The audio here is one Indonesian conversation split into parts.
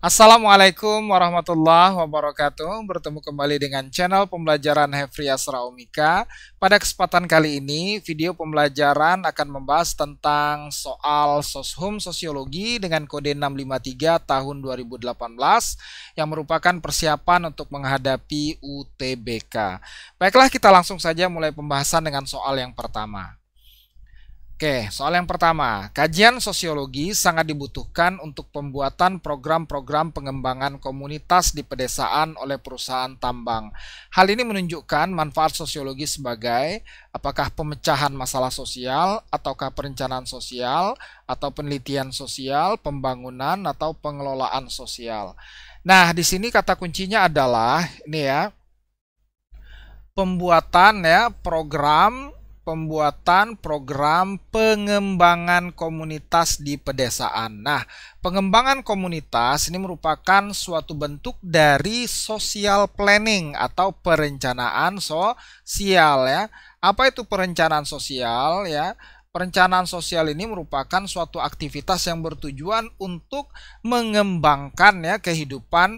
Assalamualaikum warahmatullahi wabarakatuh. Bertemu kembali dengan channel pembelajaran Hefri Asra Umika. Pada kesempatan kali ini, video pembelajaran akan membahas tentang soal Soshum Sosiologi dengan kode 653 tahun 2018 yang merupakan persiapan untuk menghadapi UTBK. Baiklah, kita langsung saja mulai pembahasan dengan soal yang pertama. Oke, soal yang pertama, kajian sosiologi sangat dibutuhkan untuk pembuatan program-program pengembangan komunitas di pedesaan oleh perusahaan tambang. Hal ini menunjukkan manfaat sosiologi sebagai apakah pemecahan masalah sosial, ataukah perencanaan sosial, atau penelitian sosial, pembangunan, atau pengelolaan sosial. Nah, di sini kata kuncinya adalah ini ya, pembuatan program pengembangan komunitas di pedesaan. Nah, pengembangan komunitas ini merupakan suatu bentuk dari social planning atau perencanaan sosial ya. Apa itu perencanaan sosial ya? Perencanaan sosial ini merupakan suatu aktivitas yang bertujuan untuk mengembangkan ya kehidupan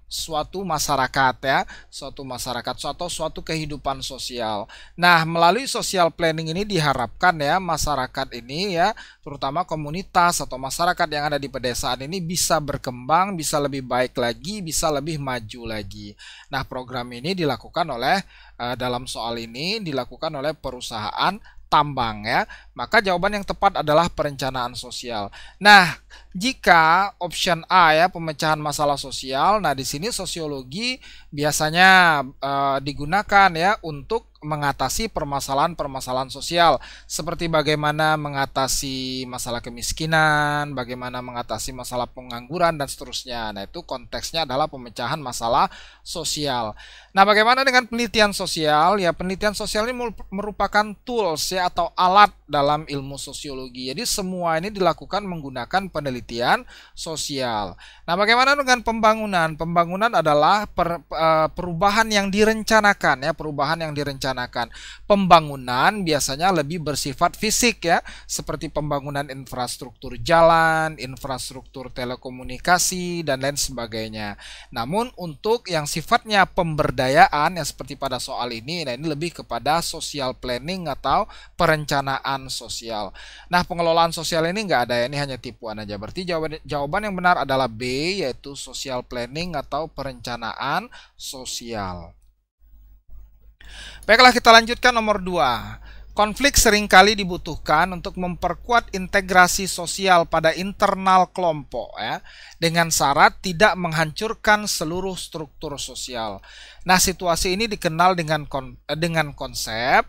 suatu masyarakat ya, suatu kehidupan sosial. Nah, melalui social planning ini diharapkan ya masyarakat ini ya, terutama komunitas atau masyarakat yang ada di pedesaan ini bisa berkembang, bisa lebih baik lagi, bisa lebih maju lagi. Nah, program ini dilakukan oleh dalam soal ini dilakukan oleh perusahaan tambang ya. Maka jawaban yang tepat adalah perencanaan sosial. Nah, jika option A ya pemecahan masalah sosial, nah di sini sosiologi biasanya digunakan ya untuk mengatasi permasalahan-permasalahan sosial seperti bagaimana mengatasi masalah kemiskinan, bagaimana mengatasi masalah pengangguran dan seterusnya. Nah, itu konteksnya adalah pemecahan masalah sosial. Nah, bagaimana dengan penelitian sosial? Ya, penelitian sosial ini merupakan tools ya atau alat dalam ilmu sosiologi. Jadi semua ini dilakukan menggunakan penelitian sosial. Nah, bagaimana dengan pembangunan? Pembangunan adalah perubahan yang direncanakan ya, perubahan yang direncanakan. Pembangunan biasanya lebih bersifat fisik ya, seperti pembangunan infrastruktur jalan, infrastruktur telekomunikasi dan lain sebagainya. Namun untuk yang sifatnya pemberdayaan yang seperti pada soal ini, nah ini lebih kepada social planning atau perencanaan sosial. Nah, pengelolaan sosial ini nggak ada ya, ini hanya tipuan aja. Berarti jawaban yang benar adalah B, yaitu social planning atau perencanaan sosial. Baiklah, kita lanjutkan nomor 2. Konflik seringkali dibutuhkan untuk memperkuat integrasi sosial pada internal kelompok ya, dengan syarat tidak menghancurkan seluruh struktur sosial. Nah, situasi ini dikenal dengan konsep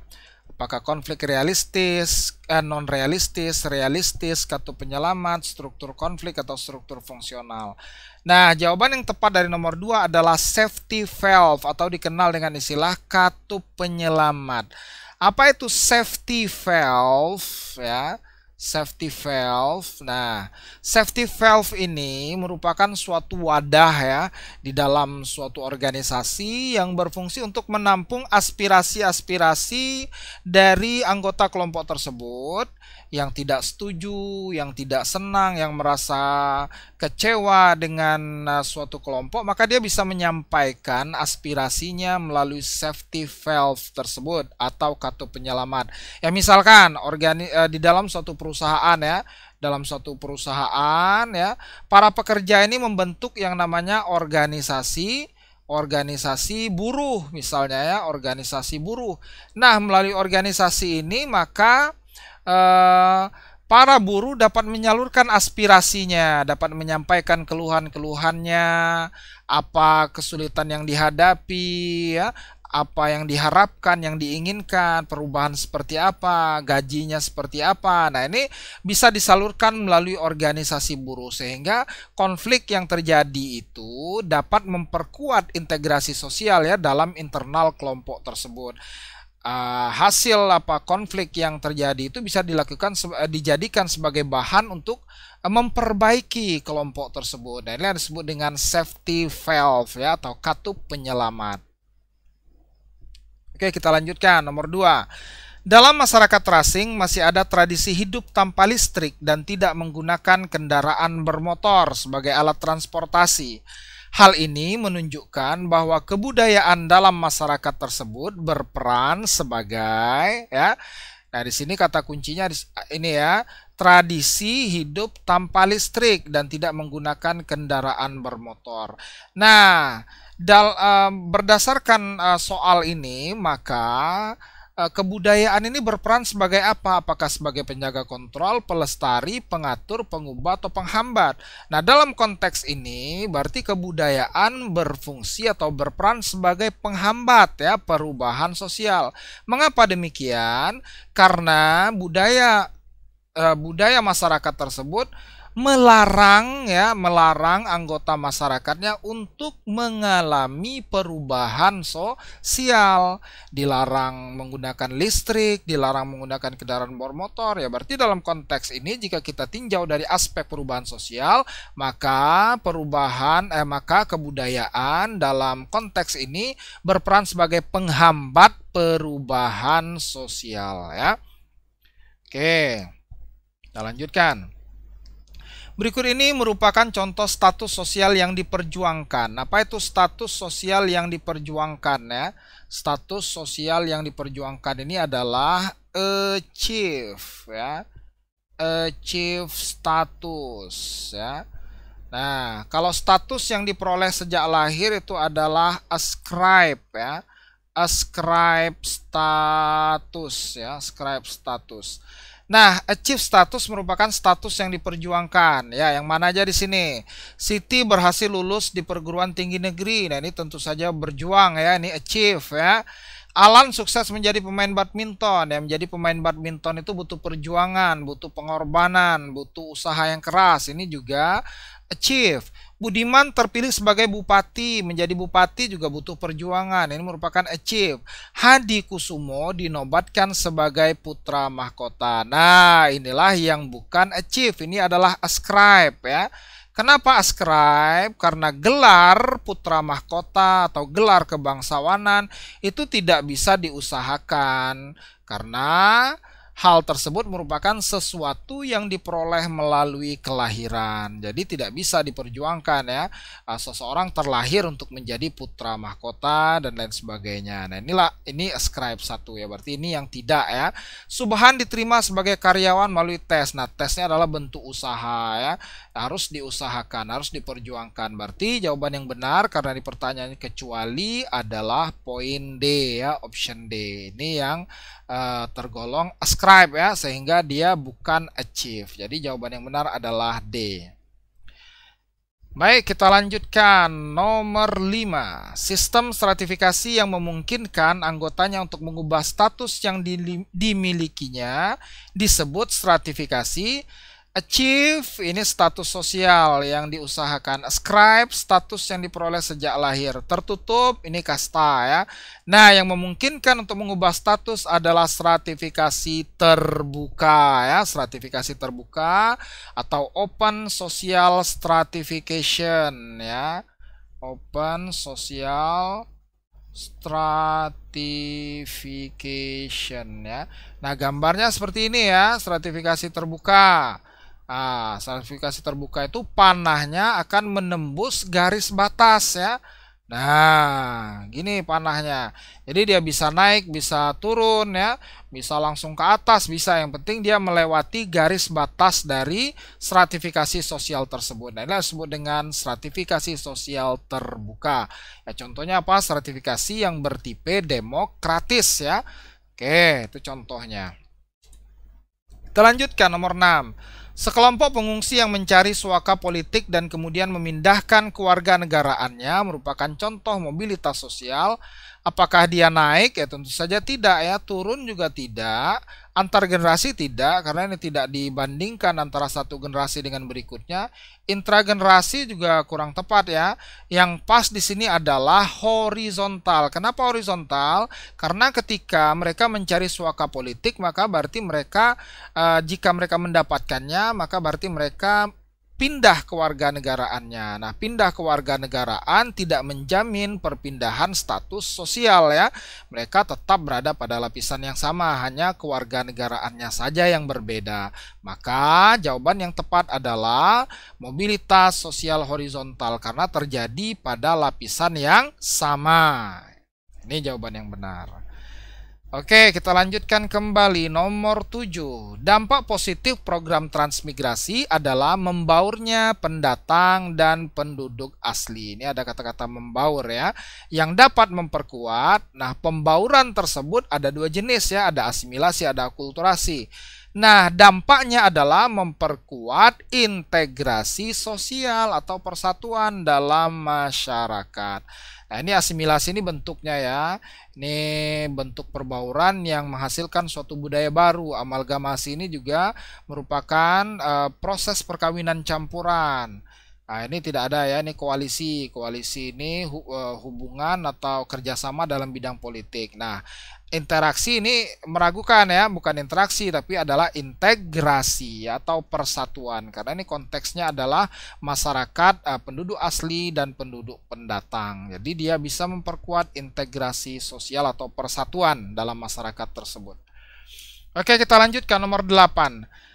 apakah konflik realistis, non realistis, realistis, katu penyelamat, struktur konflik atau struktur fungsional. Nah, jawaban yang tepat dari nomor 2 adalah safety valve atau dikenal dengan istilah katup penyelamat. Apa itu safety valve ya? Safety valve. Nah, safety valve ini merupakan suatu wadah ya di dalam suatu organisasi yang berfungsi untuk menampung aspirasi-aspirasi dari anggota kelompok tersebut yang tidak setuju, yang tidak senang, yang merasa kecewa dengan suatu kelompok, maka dia bisa menyampaikan aspirasinya melalui safety valve tersebut atau katup penyelamat. Ya, misalkan di dalam suatu perusahaan ya, para pekerja ini membentuk yang namanya organisasi buruh misalnya ya, organisasi buruh. Nah, melalui organisasi ini maka para buruh dapat menyalurkan aspirasinya, dapat menyampaikan keluhan-keluhannya, apa kesulitan yang dihadapi, ya, apa yang diharapkan, yang diinginkan, perubahan seperti apa, gajinya seperti apa. Nah, ini bisa disalurkan melalui organisasi buruh sehingga konflik yang terjadi itu dapat memperkuat integrasi sosial ya dalam internal kelompok tersebut. Hasil konflik yang terjadi itu bisa dijadikan sebagai bahan untuk memperbaiki kelompok tersebut. Nah, ini yang disebut dengan safety valve ya atau katup penyelamat. Oke, kita lanjutkan nomor 2. Dalam masyarakat terasing masih ada tradisi hidup tanpa listrik dan tidak menggunakan kendaraan bermotor sebagai alat transportasi. Hal ini menunjukkan bahwa kebudayaan dalam masyarakat tersebut berperan sebagai ya. Nah, di sini kata kuncinya ini ya, tradisi hidup tanpa listrik dan tidak menggunakan kendaraan bermotor. Nah, berdasarkan soal ini, maka kebudayaan ini berperan sebagai apa? Apakah sebagai penjaga kontrol, pelestari, pengatur, pengubah, atau penghambat? Nah, dalam konteks ini berarti kebudayaan berfungsi atau berperan sebagai penghambat ya perubahan sosial. Mengapa demikian? Karena budaya masyarakat tersebut melarang anggota masyarakatnya untuk mengalami perubahan sosial, dilarang menggunakan listrik, dilarang menggunakan kendaraan bermotor. Ya berarti dalam konteks ini jika kita tinjau dari aspek perubahan sosial, maka kebudayaan dalam konteks ini berperan sebagai penghambat perubahan sosial ya. Oke, kita lanjutkan. Berikut ini merupakan contoh status sosial yang diperjuangkan. Apa itu status sosial yang diperjuangkan ya? Status sosial yang diperjuangkan ini adalah achieve ya. Achieve status ya. Nah, kalau status yang diperoleh sejak lahir itu adalah ascribe ya. Ascribe status ya, ascribe status. Nah, achieve status merupakan status yang diperjuangkan ya, yang mana aja di sini. Siti berhasil lulus di perguruan tinggi negeri. Nah, ini tentu saja berjuang ya, ini achieve ya. Alan sukses menjadi pemain badminton. Ya, menjadi pemain badminton itu butuh perjuangan, butuh pengorbanan, butuh usaha yang keras. Ini juga achieve. Budiman terpilih sebagai bupati, menjadi bupati juga butuh perjuangan. Ini merupakan achieve. Hadi Kusumo dinobatkan sebagai putra mahkota. Nah, inilah yang bukan achieve. Ini adalah ascribe ya. Kenapa ascribe? Karena gelar putra mahkota atau gelar kebangsawanan itu tidak bisa diusahakan. Karena hal tersebut merupakan sesuatu yang diperoleh melalui kelahiran. Jadi tidak bisa diperjuangkan ya. Seseorang terlahir untuk menjadi putra mahkota dan lain sebagainya. Nah, ini ascribe 1 ya. Berarti ini yang tidak ya. Subhan diterima sebagai karyawan melalui tes. Nah, tesnya adalah bentuk usaha ya. Harus diusahakan, harus diperjuangkan. Berarti jawaban yang benar karena di pertanyaan kecuali adalah poin D ya, option D. Ini yang tergolong ascribe ya, sehingga dia bukan achieve. Jadi jawaban yang benar adalah D. Baik, kita lanjutkan. Nomor 5. Sistem stratifikasi yang memungkinkan anggotanya untuk mengubah status yang dimilikinya disebut stratifikasi. Achieve ini status sosial yang diusahakan. Ascribe status yang diperoleh sejak lahir. Tertutup ini kasta ya. Nah, yang memungkinkan untuk mengubah status adalah stratifikasi terbuka ya. Stratifikasi terbuka atau open social stratification ya. Open social stratification ya. Nah, gambarnya seperti ini ya, stratifikasi terbuka. Nah, stratifikasi terbuka itu panahnya akan menembus garis batas ya. Nah, gini panahnya. Jadi dia bisa naik, bisa turun ya, bisa langsung ke atas, bisa. Yang penting dia melewati garis batas dari stratifikasi sosial tersebut. Nah, ini disebut dengan stratifikasi sosial terbuka. Ya, contohnya apa? Stratifikasi yang bertipe demokratis ya. Oke, itu contohnya. Kita lanjutkan nomor 6. Sekelompok pengungsi yang mencari suaka politik dan kemudian memindahkan kewarganegaraannya merupakan contoh mobilitas sosial. Apakah dia naik? Ya tentu saja tidak ya. Turun juga tidak. Antar generasi tidak, karena ini tidak dibandingkan antara satu generasi dengan berikutnya. Intragenerasi juga kurang tepat ya. Yang pas di sini adalah horizontal. Kenapa horizontal? Karena ketika mereka mencari suaka politik, maka berarti mereka jika mereka mendapatkannya, maka berarti mereka pindah kewarganegaraannya. Nah, pindah kewarganegaraan tidak menjamin perpindahan status sosial ya. Mereka tetap berada pada lapisan yang sama, hanya kewarganegaraannya saja yang berbeda. Maka jawaban yang tepat adalah mobilitas sosial horizontal karena terjadi pada lapisan yang sama. Ini jawaban yang benar. Oke, kita lanjutkan kembali. Nomor 7. Dampak positif program transmigrasi adalah membaurnya pendatang dan penduduk asli. Ini ada kata-kata membaur ya, yang dapat memperkuat. Nah, pembauran tersebut ada dua jenis ya, ada asimilasi, ada akulturasi. Nah, dampaknya adalah memperkuat integrasi sosial atau persatuan dalam masyarakat. Nah, ini asimilasi ini bentuknya ya. Ini bentuk perbauran yang menghasilkan suatu budaya baru. Amalgamasi ini juga merupakan proses perkawinan campuran. Nah, ini tidak ada ya, ini koalisi. Koalisi ini hubungan atau kerjasama dalam bidang politik. Nah, interaksi ini meragukan ya, bukan interaksi tapi adalah integrasi atau persatuan. Karena ini konteksnya adalah masyarakat, penduduk asli dan penduduk pendatang. Jadi dia bisa memperkuat integrasi sosial atau persatuan dalam masyarakat tersebut. Oke, kita lanjutkan nomor 8.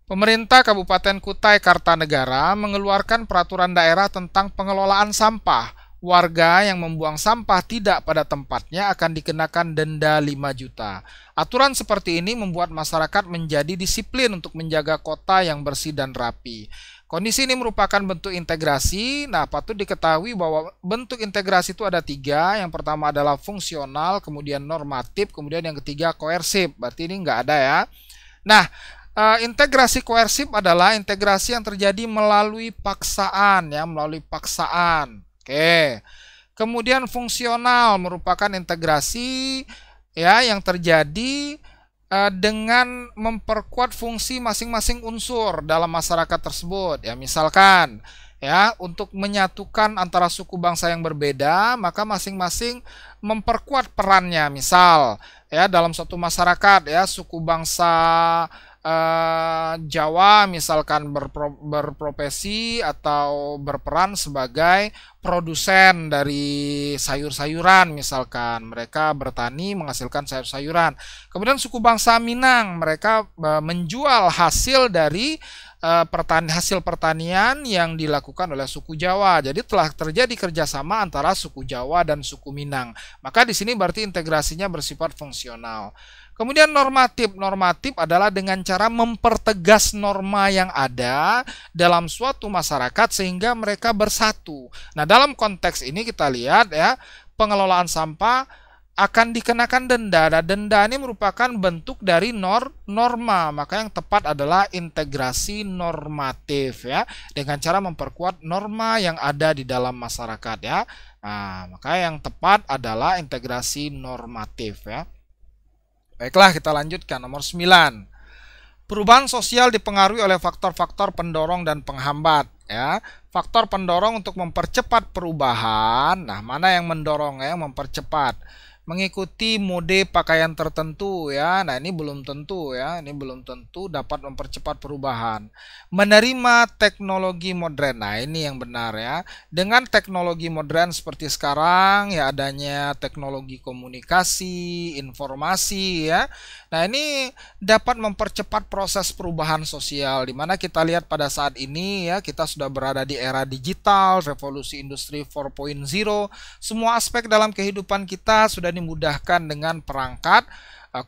Pemerintah Kabupaten Kutai Kartanegara mengeluarkan peraturan daerah tentang pengelolaan sampah. Warga yang membuang sampah tidak pada tempatnya akan dikenakan denda 5 juta. Aturan seperti ini membuat masyarakat menjadi disiplin untuk menjaga kota yang bersih dan rapi. Kondisi ini merupakan bentuk integrasi. Nah, patut diketahui bahwa bentuk integrasi itu ada 3. Yang pertama adalah fungsional, kemudian normatif, kemudian yang ketiga koersif. Berarti ini nggak ada ya. Nah, integrasi koersif adalah integrasi yang terjadi melalui paksaan ya, melalui paksaan. Oke. Kemudian fungsional merupakan integrasi ya yang terjadi dengan memperkuat fungsi masing-masing unsur dalam masyarakat tersebut. Ya, misalkan ya, untuk menyatukan antara suku bangsa yang berbeda, maka masing-masing memperkuat perannya. Misal ya, dalam suatu masyarakat ya, suku bangsa Jawa misalkan berprofesi atau berperan sebagai produsen dari sayur-sayuran, misalkan mereka bertani menghasilkan sayur-sayuran. Kemudian suku bangsa Minang, mereka menjual hasil dari hasil pertanian yang dilakukan oleh suku Jawa. Jadi telah terjadi kerjasama antara suku Jawa dan suku Minang. Maka di sini berarti integrasinya bersifat fungsional. Kemudian normatif. Normatif adalah dengan cara mempertegas norma yang ada dalam suatu masyarakat sehingga mereka bersatu. Nah, dalam konteks ini kita lihat ya, pengelolaan sampah akan dikenakan denda. Nah, denda ini merupakan bentuk dari norma. Maka yang tepat adalah integrasi normatif ya, dengan cara memperkuat norma yang ada di dalam masyarakat ya. Nah, maka yang tepat adalah integrasi normatif ya. Baiklah, kita lanjutkan nomor 9. Perubahan sosial dipengaruhi oleh faktor-faktor pendorong dan penghambat ya. Faktor pendorong untuk mempercepat perubahan. Nah, mana yang mendorong ya, mempercepat? Mengikuti mode pakaian tertentu ya. Nah, ini belum tentu ya, ini belum tentu dapat mempercepat perubahan. Menerima teknologi modern. Nah, ini yang benar ya. Dengan teknologi modern seperti sekarang ya, adanya teknologi komunikasi, informasi ya. Nah, ini dapat mempercepat proses perubahan sosial, di mana kita lihat pada saat ini ya, kita sudah berada di era digital, revolusi industri 4.0. Semua aspek dalam kehidupan kita sudah dimudahkan dengan perangkat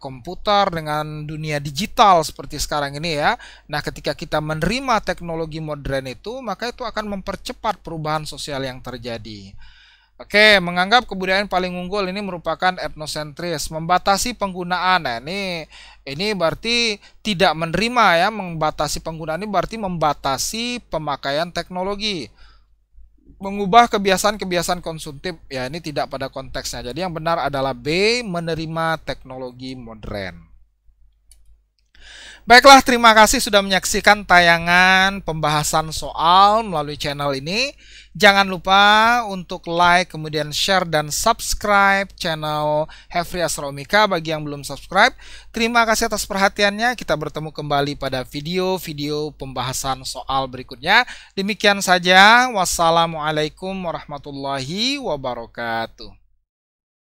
komputer, dengan dunia digital seperti sekarang ini ya. Nah, ketika kita menerima teknologi modern itu, maka itu akan mempercepat perubahan sosial yang terjadi. Oke, menganggap kebudayaan paling unggul ini merupakan etnosentris, membatasi penggunaan. Nah, ini berarti tidak menerima ya, membatasi penggunaan ini berarti membatasi pemakaian teknologi. Mengubah kebiasaan-kebiasaan konsumtif ya, ini tidak pada konteksnya. Jadi yang benar adalah B, menerima teknologi modern. Baiklah, terima kasih sudah menyaksikan tayangan pembahasan soal melalui channel ini. Jangan lupa untuk like, kemudian share dan subscribe channel Hefri Astronomika bagi yang belum subscribe. Terima kasih atas perhatiannya. Kita bertemu kembali pada video-video pembahasan soal berikutnya. Demikian saja. Wassalamualaikum warahmatullahi wabarakatuh.